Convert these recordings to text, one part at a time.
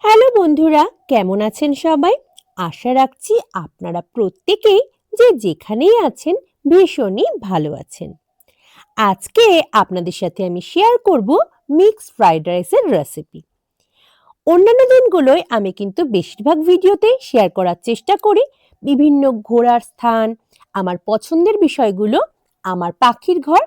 Hello বন্ধুরা, কেমন আছেন সবাই? আশা রাখছি আপনারা প্রত্যেকেই যে যেখানেই আছেন ভীষণই ভালো আছেন। আজকে আপনাদের সাথে আমি শেয়ার করব মিক্সড ফ্রাইড রাইসের রেসিপি। অন্যান্য দিনগুলোয় আমি কিন্তু বেশিরভাগ ভিডিওতেই শেয়ার করার চেষ্টা করি বিভিন্ন ঘোরার স্থান, আমার পছন্দের বিষয়গুলো, আমার পাখির ঘর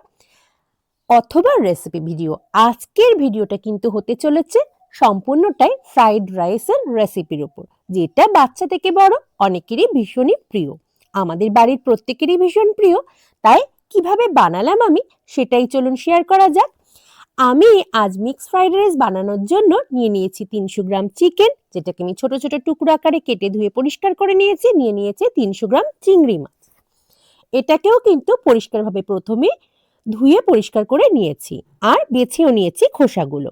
অথবা রেসিপি ভিডিও। আজকের ভিডিওটা কিন্তু হতে চলেছে সম্পূর্ণটাই ফ্রাইড রাইসের রেসিপির উপর, যেটা বাচ্চা থেকে বড় অনেকেরই ভীষণই প্রিয়। আমাদের বাড়ির প্রত্যেকেরই ভীষণ প্রিয়। তাই কিভাবে বানালাম আমি সেটাই চলুন শেয়ার করা যাক। আমি আজ মিক্স ফ্রাইড রাইস বানানোর জন্য নিয়ে নিয়েছি 300 গ্রাম চিকেন, যেটাকে আমি ছোট ছোট টুকরো আকারে কেটে ধুয়ে পরিষ্কার করে নিয়েছি। নিয়ে নিয়েছি 300 গ্রাম চিংড়ি মাছ। এটাকেও কিন্তু পরিষ্কারভাবে প্রথমে ধুয়ে পরিষ্কার করে নিয়েছি আর বেছেও নিয়েছি খোসাগুলো।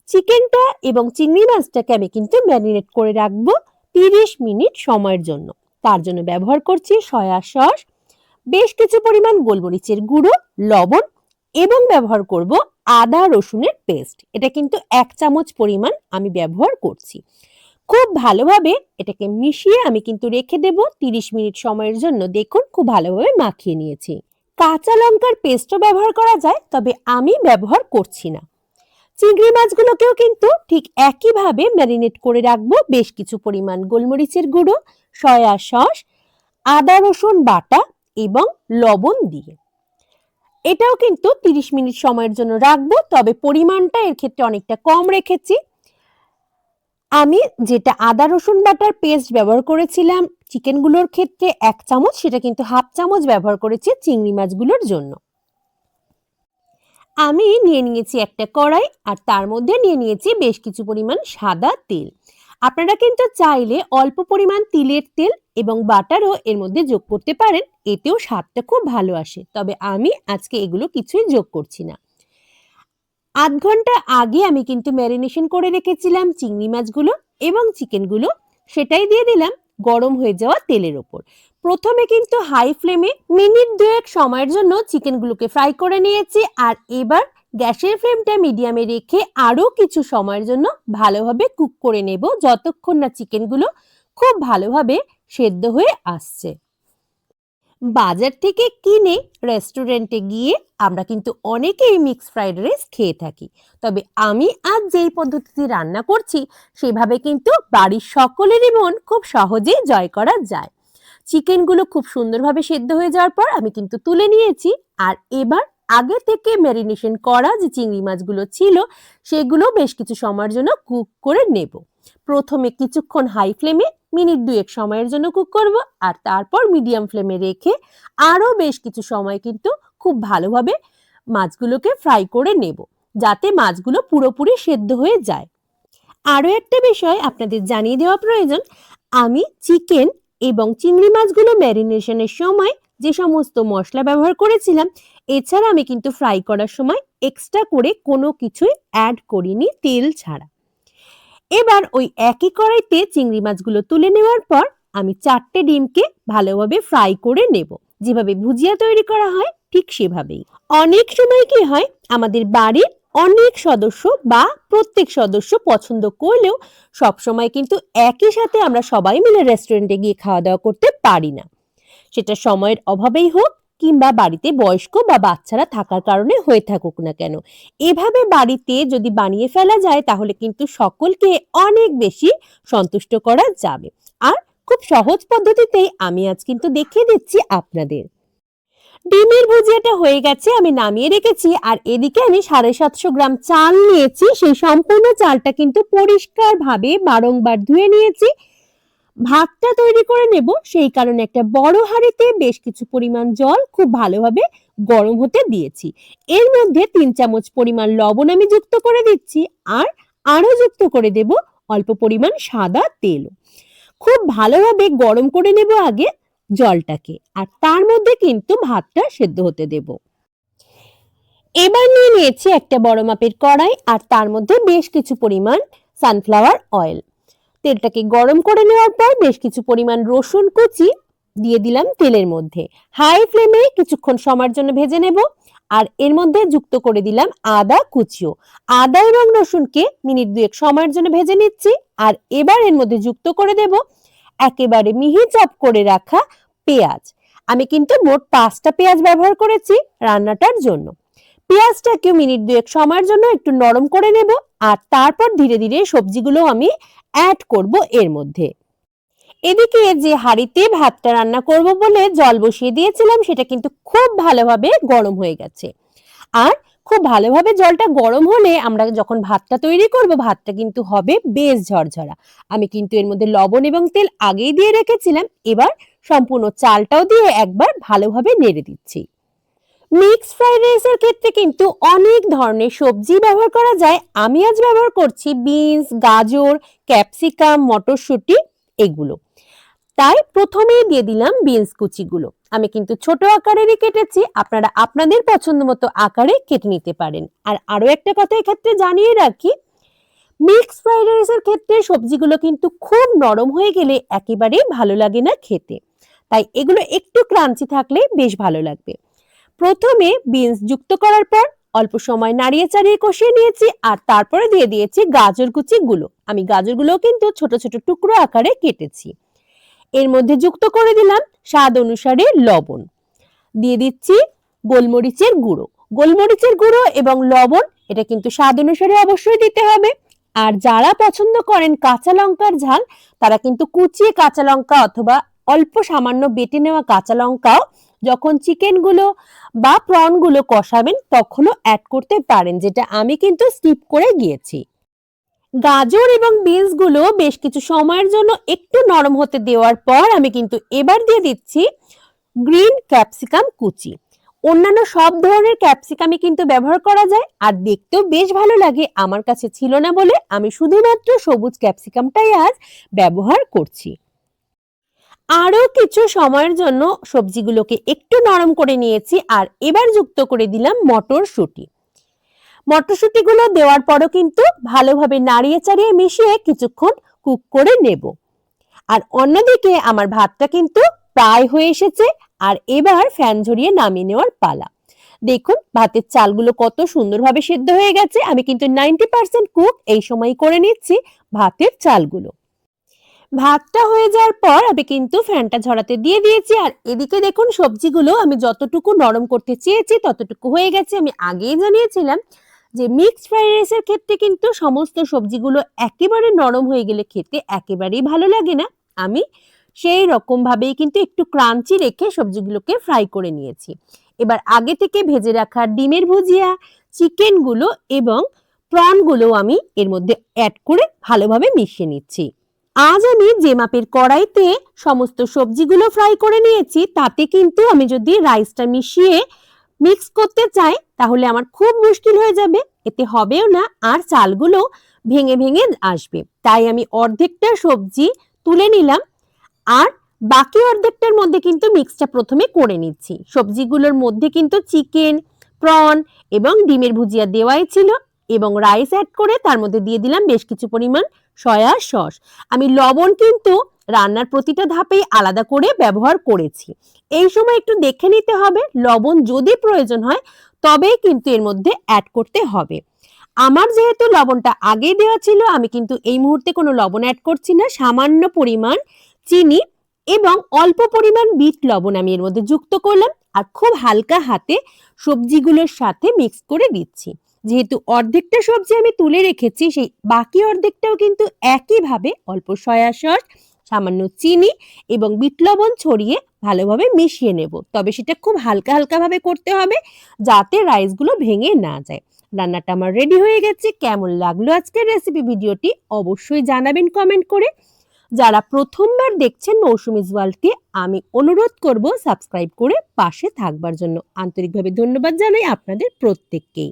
চিকেনটা এবং চিংড়ি মাছটাকে আমি কিন্তু ম্যারিনেট করে রাখবো 30 মিনিট সময়ের জন্য। তার জন্য ব্যবহার করছি সয়া সস, বেশ কিছু পরিমাণ গোলমরিচের গুঁড়ো, লবণ এবং ব্যবহার করব আদা রসুনের পেস্ট। এটা কিন্তু 1 চামচ পরিমাণ আমি ব্যবহার করছি। খুব ভালোভাবে এটাকে মিশিয়ে আমি কিন্তু রেখে দেব 30 মিনিট সময়ের জন্য। দেখুন খুব ভালোভাবে মাখিয়ে নিয়েছি। কাঁচা লঙ্কার পেস্টও ব্যবহার করা যায়, তবে আমি ব্যবহার করছি না। চিংড়ি মাছগুলোকেও কিন্তু ঠিক একইভাবে ম্যারিনেট করে রাখবো বেশ কিছু পরিমাণ গোলমরিচের গুঁড়ো, সয়া সস, আদা রসুন বাটা এবং লবণ দিয়ে। এটাও কিন্তু 30 মিনিট সময়ের জন্য রাখবো, তবে পরিমাণটা এর ক্ষেত্রে অনেকটা কম রেখেছি। আমি যেটা আদা রসুন বাটার পেস্ট ব্যবহার করেছিলাম চিকেনগুলোর ক্ষেত্রে 1 চামচ, সেটা কিন্তু হাফ চামচ ব্যবহার করেছি চিংড়ি মাছগুলোর জন্য। আমি নিয়ে নিয়েছি একটা কড়াই আর তার মধ্যে নিয়ে নিয়েছি বেশ কিছু পরিমাণ সাদা তেল। আপনারা কিন্তু চাইলে অল্প পরিমাণ তিলের তেল এবং বাটারও এর মধ্যে যোগ করতে পারেন, এতেও স্বাদটা খুব ভালো আসে। তবে আমি আজকে এগুলো কিছুই যোগ করছি না। আধ ঘন্টা আগে আমি কিন্তু ম্যারিনেশন করে রেখেছিলাম চিংড়ি মাছগুলো এবং চিকেনগুলো, সেটাই দিয়ে দিলাম গরম হয়ে যাওয়া তেলের ওপর। প্রথমে কিন্তু হাই ফ্লেমে মিনিট 2 সময়ের জন্য চিকেনগুলোকে ফ্রাই করে নিয়েছি, আর এবার গ্যাসের ফ্লেমটা মিডিয়ামে রেখে আরও কিছু সময়ের জন্য ভালোভাবে কুক করে নেব, যতক্ষণ না চিকেনগুলো খুব ভালোভাবে সেদ্ধ হয়ে আসছে। বাজার থেকে কিনে রেস্টুরেন্টে গিয়ে আমরা কিন্তু অনেকেই মিক্স ফ্রাইড রাইস খেয়ে থাকি, তবে আমি আজ যেই পদ্ধতিতে রান্না করছি সেভাবে কিন্তু বাড়ির সকলেরই মন খুব সহজেই জয় করা যায়। চিকেনগুলো খুব সুন্দরভাবে সেদ্ধ হয়ে যাওয়ার পর আমি কিন্তু তুলে নিয়েছি, আর এবার আগে থেকে ম্যারিনেশন করা যে চিংড়ি মাছগুলো ছিল সেগুলো বেশ কিছু সময়ের জন্য কুক করে নেব। প্রথমে কিছুক্ষণ হাই ফ্লেমে মিনিট 2 সময়ের জন্য কুক করব, আর তারপর মিডিয়াম ফ্লেমে রেখে আরও বেশ কিছু সময় কিন্তু খুব ভালোভাবে মাছগুলোকে ফ্রাই করে নেব, যাতে মাছগুলো পুরোপুরি সেদ্ধ হয়ে যায়। আরও একটা বিষয় আপনাদের জানিয়ে দেওয়া প্রয়োজন, আমি চিকেন এবং চিংড়ি মাছগুলো ম্যারিনেশনের সময় যে সমস্ত মশলা ব্যবহার করেছিলাম, এছাড়া আমি কিন্তু ফ্রাই করার সময় এক্সট্রা করে কোনো কিছুই অ্যাড করিনি তেল ছাড়া। এবার ওই একই কড়াইতে চিংড়ি মাছগুলো তুলে নেওয়ার পর আমি 4টে ডিমকে ভালোভাবে ফ্রাই করে নেব, যেভাবে ভুজিয়া তৈরি করা হয় ঠিক সেভাবেই। অনেক সময় কি হয়, আমাদের বাড়ির অনেক সদস্য বা প্রত্যেক সদস্য পছন্দ করলেও সব সময় কিন্তু একই সাথে আমরা সবাই মিলে রেস্টুরেন্টে গিয়ে খাওয়া দাওয়া করতে পারি না। সেটা সময়ের অভাবেই হোক কিংবা বাড়িতে বয়স্ক বা বাচ্চারা থাকার কারণে হয়ে থাকুক না কেন, এভাবে বাড়িতে যদি বানিয়ে ফেলা যায় তাহলে কিন্তু সকলকে অনেক বেশি সন্তুষ্ট করা যাবে। আর খুব সহজ পদ্ধতিতেই আমি আজ কিন্তু দেখিয়ে দিচ্ছি আপনাদের। ডিমের ভুজিয়াটা হয়ে গেছে, আমি নামিয়ে রেখেছি। আর এদিকে আমি 750 গ্রাম চাল নিয়েছি, সেই সম্পূর্ণ চালটা কিন্তু পরিষ্কারভাবে বারংবার ধুয়ে নিয়েছি। ভাতটা তৈরি করে নেব, সেই কারণে একটা বড় হাঁড়িতে বেশ কিছু পরিমাণ জল খুব ভালোভাবে গরম হতে দিয়েছি। এর মধ্যে 3 চামচ পরিমাণ লবণ আমি যুক্ত করে দিচ্ছি, আর আরো যুক্ত করে দেব অল্প পরিমাণ সাদা তেল। খুব ভালোভাবে গরম করে নেব আগে জলটাকে, আর তার মধ্যে কিন্তু ভাতটা সেদ্ধ হতে দেব। এবার নিয়ে নিয়েছি একটা বড় মাপের কড়াই, আর তার মধ্যে বেশ কিছু পরিমাণ সানফ্লাওয়ার অয়েল। তেলটাকে গরম করে নেওয়ার পর বেশ কিছু পরিমাণ রসুন কুচি দিয়ে দিলাম তেলের মধ্যে। হাই ফ্লেমে কিছুক্ষণ সময়ের জন্য ভেজে নেব, আর এর মধ্যে যুক্ত করে দিলাম আদা কুচিও। আদা এবং রসুনকে মিনিট 2 সময়ের জন্য ভেজে নিচ্ছি, আর এবার এর মধ্যে যুক্ত করে দেব একেবারে মিহি চপ করে রাখা পেঁয়াজ। আমি কিন্তু মোট 5টা পেঁয়াজ ব্যবহার করেছি রান্নাটার জন্য। পেঁয়াজটাকে মিনিট 2 সময়ের জন্য একটু নরম করে নেব আর তারপর ধীরে ধীরে সবজিগুলো আমি অ্যাড করব এর মধ্যে। এদিকে যে হাঁড়িতে ভাতটা রান্না করব বলে জল বসিয়ে দিয়েছিলাম সেটা কিন্তু খুব ভালোভাবে গরম হয়ে গেছে। আর খুব ভালোভাবে জলটা গরম হলে আমরা যখন ভাতটা তৈরি করব ভাতটা কিন্তু হবে বেশ ঝরঝরা। আমি কিন্তু এর মধ্যে লবণ এবং তেল আগেই দিয়ে রেখেছিলাম। এবার সম্পূর্ণ চালটাও দিয়ে একবার ভালোভাবে নেড়ে দিচ্ছি। মিক্সড ফ্রাইড রাইসের ক্ষেত্রে কিন্তু অনেক ধরনের সবজি ব্যবহার করা যায়। আমি আজ ব্যবহার করছি বিনস, গাজর, ক্যাপসিকাম, মটরশুঁটি এগুলো। তাই প্রথমেই দিয়ে দিলাম বিনস কুচিগুলো। আমি কিন্তু ছোট আকারেরই কেটেছি, আপনারা আপনাদের পছন্দ মতো আকারে কেটে নিতে পারেন। আর আরো একটা কথা এক্ষেত্রে জানিয়ে রাখি, মিক্সড ফ্রাইড রাইসের ক্ষেত্রে সবজিগুলো কিন্তু খুব নরম হয়ে গেলে একেবারেই ভালো লাগে না খেতে। তাই এগুলো একটু ক্রাঞ্চি থাকলে বেশ ভালো লাগবে। প্রথমে বিনস যুক্ত করার পর অল্প সময় নাড়িয়ে চাড়িয়ে কষিয়ে নিয়েছি আর তারপরে দিয়ে দিয়েছি গাজর কুচিগুলো। আমি গাজরগুলো কিন্তু ছোট ছোট টুকরো আকারে কেটেছি। এর মধ্যে যুক্ত করে দিলাম স্বাদ অনুসারে লবণ, দিয়ে দিচ্ছি গোলমরিচের গুঁড়ো। গোলমরিচের গুঁড়ো এবং লবণ এটা কিন্তু স্বাদ অনুসারে অবশ্যই দিতে হবে। আর যারা পছন্দ করেন কাঁচা লঙ্কার ঝাল তারা কিন্তু কুচিয়ে কাঁচা লঙ্কা অথবা অল্প সামান্য বেটে নেওয়া কাঁচা লঙ্কাও যখন চিকেনগুলো বা প্রনগুলো কষাবেন তখনও অ্যাড করতে পারেন, যেটা আমি কিন্তু স্কিপ করে গিয়েছি। গাজর এবং বিনস গুলো বেশ কিছু সময়ের জন্য একটু নরম হতে দেওয়ার পর আমি কিন্তু এবার দিয়ে দিচ্ছি গ্রিন ক্যাপসিকাম কুচি। অন্যান্য সব ধরনের ক্যাপসিকামই কিন্তু ব্যবহার করা যায় আর দেখতেও বেশ ভালো লাগে। আমার কাছে ছিল না বলে আমি শুধুমাত্র সবুজ ক্যাপসিকামটাই আজ ব্যবহার করছি। আরো কিছু সময়ের জন্য সবজিগুলোকে একটু নরম করে নিয়েছি আর এবার যুক্ত করে দিলাম মটরশুঁটি। মটরশুঁটিগুলো দেওয়ার পরও কিন্তু ভালোভাবে নাড়িয়ে চাড়িয়ে মিশিয়ে কিছুক্ষণ কুক করে নেব। আর অন্যদিকে আমার ভাতটা কিন্তু প্রায় হয়ে এসেছে আর এবার ফ্যান ঝরিয়ে নামিয়ে নেওয়ার পালা। দেখুন ভাতের চালগুলো কত সুন্দরভাবে সেদ্ধ হয়ে গেছে। আমি কিন্তু 90% কুক এই সময় করে নিচ্ছি ভাতের চালগুলো। ভাতটা হয়ে যাওয়ার পর আমি কিন্তু ফ্যানটা ঝরাতে দিয়ে দিয়েছি আর এদিকে দেখুন সবজিগুলো আমি যতটুকু নরম করতে চেয়েছি ততটুকু হয়ে গেছে। আমি আগেই জানিয়েছিলাম যে মিক্সড ফ্রাইড রাইসের ক্ষেত্রে কিন্তু সমস্ত সবজিগুলো একেবারে নরম হয়ে গেলে খেতে একেবারেই ভালো লাগে না। আমি সেই রকম ভাবেই কিন্তু একটু ক্রাঞ্চি রেখে সবজিগুলোকে ফ্রাই করে নিয়েছি। এবার আগে থেকে ভেজে রাখা ডিমের ভুজিয়া, চিকেনগুলো এবং প্রনগুলো আমি এর মধ্যে অ্যাড করে ভালোভাবে মিশিয়ে নিচ্ছি। আজ আমি যে মাপের কড়াইতে সমস্ত সবজিগুলো ফ্রাই করে নিয়েছি তাতে কিন্তু আমি যদি রাইসটা মিশিয়ে মিক্স করতে চাই তাহলে আমার খুব মুশকিল হয়ে যাবে, এতে হবেও না আর চালগুলো ভেঙে ভেঙে আসবে। তাই আমি অর্ধেকটা সবজি তুলে নিলাম আর বাকি অর্ধেকটার মধ্যে কিন্তু মিক্সটা প্রথমে করে নিচ্ছি। সবজিগুলোর মধ্যে কিন্তু চিকেন, প্রন এবং ডিমের ভুজিয়া দেওয়াই ছিল এবং রাইস অ্যাড করে তার মধ্যে দিয়ে দিলাম বেশ কিছু পরিমাণ সয়া সস। আমি লবণ কিন্তু রান্নার প্রতিটা ধাপেই আলাদা করে ব্যবহার করেছি। এই সময় একটু দেখে নিতে হবে, লবণ যদি প্রয়োজন হয় তবেই কিন্তু এর মধ্যে অ্যাড করতে হবে। আমার যেহেতু লবণটা আগেই দেওয়া ছিল আমি কিন্তু এই মুহূর্তে কোনো লবণ অ্যাড করছি না। সামান্য পরিমাণ চিনি এবং অল্প পরিমাণ বিট লবণ আমি এর মধ্যে যুক্ত করলাম আর খুব হালকা হাতে সবজিগুলোর সাথে মিক্স করে দিচ্ছি। যেহেতু অর্ধেকটা সবজি আমি তুলে রেখেছি সেই বাকি অর্ধেকটাও কিন্তু একইভাবে অল্প সয়া সস, সামান্য চিনি এবং বিট লবণ ছড়িয়ে ভালোভাবে মিশিয়ে নেব। তবে সেটা খুব হালকা হালকা ভাবে করতে হবে যাতে রাইসগুলো ভেঙে না যায়। রান্নাটা আমার রেডি হয়ে গেছে। কেমন লাগলো আজকের রেসিপি ভিডিওটি অবশ্যই জানাবেন কমেন্ট করে। যারা প্রথমবার দেখছেন মৌসুমীজ ওয়ার্ল্ডকে আমি অনুরোধ করব সাবস্ক্রাইব করে পাশে থাকবার জন্য। আন্তরিকভাবে ধন্যবাদ জানাই আপনাদের প্রত্যেককেই।